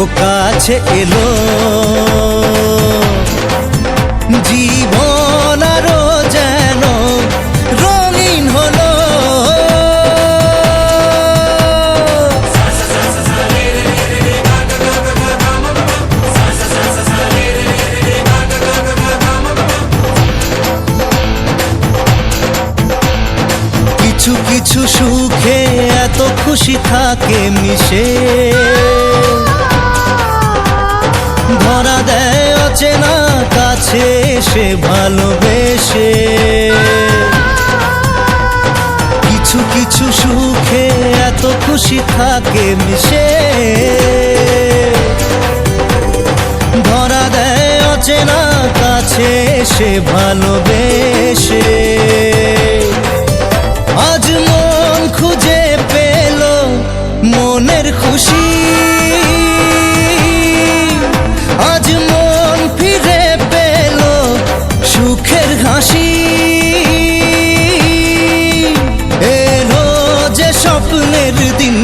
ও কাছে এলো, জীবন আরো যেন রঙিন হলো। কিছু কিছু সুখে এত খুশি থাকে মিশে, ধরা দেয় অচেনা কাছে এসে ভালোবেসে। কিছু কিছু সুখে এত খুশি থাকে মিশে, ধরা দেয় অচেনা কাছে এসে ভালোবেসে। আজ মন খুঁজে পেল মনের খুশি, আজ মন ফিরে পেল সুখের হাসি। এলো যে স্বপ্নের দিন,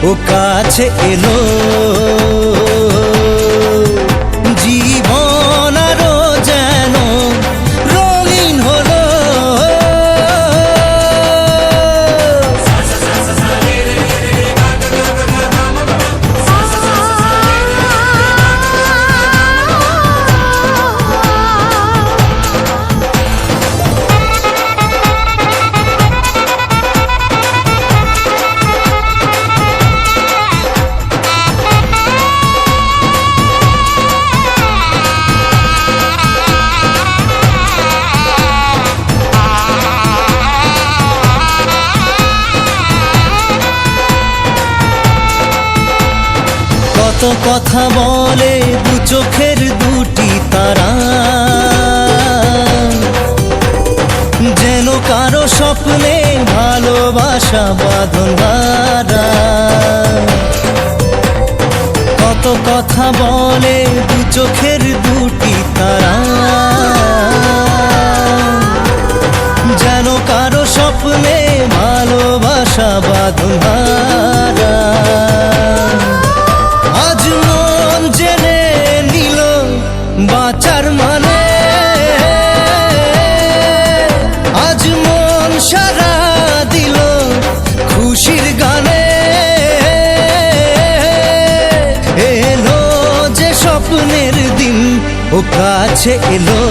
ও কাছে এলো, জীবন আরো যেন রঙিন হলো। কত কথা বলে দু চোখের দুটি তারা, যেন কারো স্বপ্নে ভালোবাসা বাঁধন হারা। কত কথা বলে দু চোখের দুটি তারা, যেন কারো স্বপ্নে ভালোবাসা বাঁধন হারা। আজ মন জেনে নিল বাঁচার মানে, আজ মন সারা দিল খুশির গানে। এলো যে স্বপ্নের দিন, ও কাছে এলো।